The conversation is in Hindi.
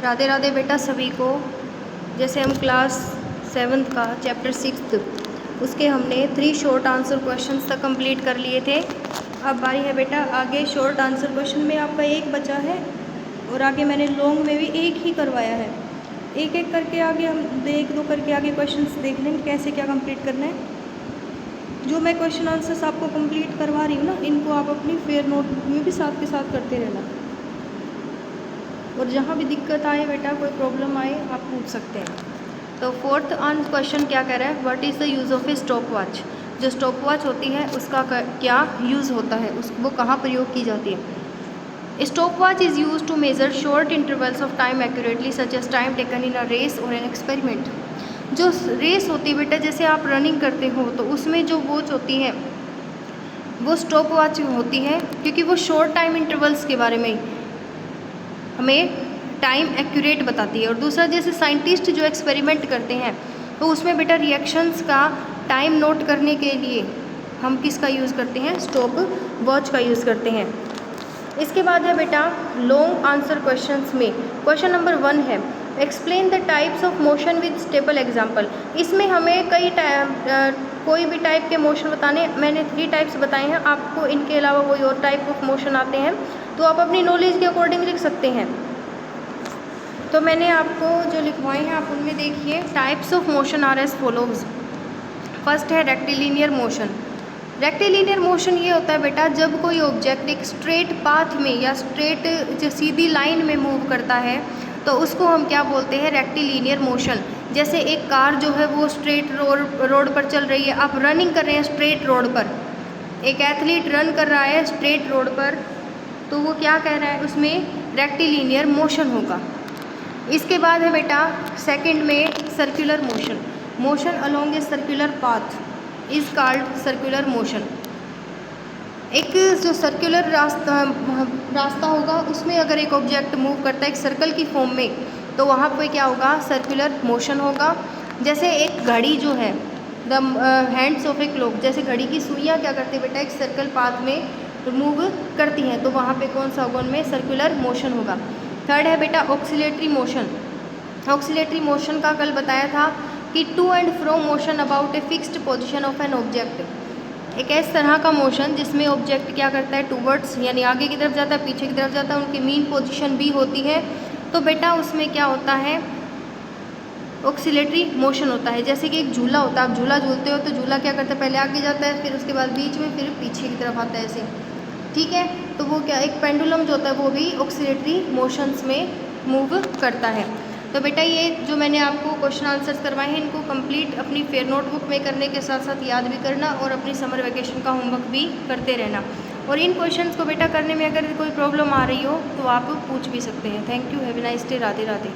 राधे राधे बेटा सभी को। जैसे हम क्लास 7th का चैप्टर 6 उसके हमने 3 शॉर्ट आंसर क्वेश्चंस तक कंप्लीट कर लिए थे। अब बारी है बेटा आगे शॉर्ट आंसर क्वेश्चन में आपका एक बचा है और आगे मैंने लॉन्ग में भी एक ही करवाया है। एक एक करके आगे हम एक दो करके आगे क्वेश्चंस देख लेंगे कैसे क्या कंप्लीट करना है। जो मैं क्वेश्चन आंसर्स आपको कंप्लीट करवा रही हूँ ना, इनको आप अपनी फेयर नोट में भी साथ के साथ करते रहना। और जहाँ भी दिक्कत आए बेटा, कोई प्रॉब्लम आए, आप पूछ सकते हैं। तो 4th आंसर क्वेश्चन क्या कह रहा है, what is the use of A stop watch. जो स्टॉप वॉच होती है उसका क्या यूज़ होता है, वो कहाँ प्रयोग की जाती है। Stop watch is use to measure short intervals of time accurately such as time taken in a race और एन एक्सपेरिमेंट। जो रेस होती है बेटा, जैसे आप रनिंग करते हो तो उसमें जो वॉच होती है वो स्टॉप वॉच होती है, क्योंकि वो शॉर्ट टाइम इंटरवल्स के बारे में हमें टाइम एक्यूरेट बताती है। और दूसरा, जैसे साइंटिस्ट जो एक्सपेरिमेंट करते हैं तो उसमें बेटा रिएक्शंस का टाइम नोट करने के लिए हम किसका यूज़ करते हैं, स्टॉप वॉच का यूज़ करते हैं। इसके बाद है बेटा लॉन्ग आंसर क्वेश्चंस में क्वेश्चन नंबर 1 है, explain the types of motion with stable example. इसमें हमें कोई भी टाइप के मोशन बताने, मैंने 3 टाइप्स बताए हैं, आपको इनके अलावा कोई और टाइप ऑफ मोशन आते हैं तो आप अपनी नॉलेज के अकॉर्डिंग लिख सकते हैं। तो मैंने आपको जो लिखवाए हैं आप उनमें देखिए, types of motion are as follows. First है रेक्टिलिनियर मोशन। रेक्टिलिनियर मोशन ये होता है बेटा, जब कोई ऑब्जेक्ट एक स्ट्रेट पाथ में या स्ट्रेट जो सीधी लाइन में मूव करता है तो उसको हम क्या बोलते हैं, रेक्टिलिनियर मोशन। जैसे एक कार जो है वो स्ट्रेट रोड पर चल रही है, आप रनिंग कर रहे हैं स्ट्रेट रोड पर, एक एथलीट रन कर रहा है स्ट्रेट रोड पर, तो वो क्या कह रहा है, उसमें रेक्टिलिनियर मोशन होगा। इसके बाद है बेटा सेकंड में circular motion. Motion along a circular path is called circular motion. एक जो सर्कुलर रास्ता होगा उसमें अगर एक ऑब्जेक्ट मूव करता है एक सर्कल की फॉर्म में, तो वहाँ पे क्या होगा, सर्कुलर मोशन होगा। जैसे एक घड़ी जो है, the hands of a clock, जैसे घड़ी की सुइयाँ क्या करती है बेटा, एक सर्कल पाथ में मूव करती हैं, तो वहाँ पे कौन सा होगा, उनमें सर्कुलर मोशन होगा। थर्ड है बेटा ऑक्सीलेटरी मोशन। ऑक्सीलेटरी मोशन का कल बताया था कि to and fro motion about a fixed position of an object. एक इस तरह का मोशन जिसमें ऑब्जेक्ट क्या करता है, टूवर्ड्स यानी आगे की तरफ जाता है, पीछे की तरफ जाता है, उनकी मीन पोजीशन भी होती है, तो बेटा उसमें क्या होता है, ऑक्सीलेटरी मोशन होता है। जैसे कि एक झूला होता है, आप झूला झूलते हो तो झूला क्या करता है, पहले आगे जाता है, फिर उसके बाद बीच में, फिर पीछे की तरफ आता है, ऐसे, ठीक है। तो वो क्या, एक पेंडुलम जो होता है वो भी ऑक्सीलेटरी मोशंस में मूव करता है। तो बेटा ये जो मैंने आपको क्वेश्चन आंसर्स करवाए हैं, इनको कंप्लीट अपनी फेयर नोटबुक में करने के साथ साथ याद भी करना और अपनी समर वेकेशन का होमवर्क भी करते रहना। और इन क्वेश्चंस को बेटा करने में अगर कोई प्रॉब्लम आ रही हो तो आप पूछ भी सकते हैं। Thank you, have a nice day, Radhe Radhe.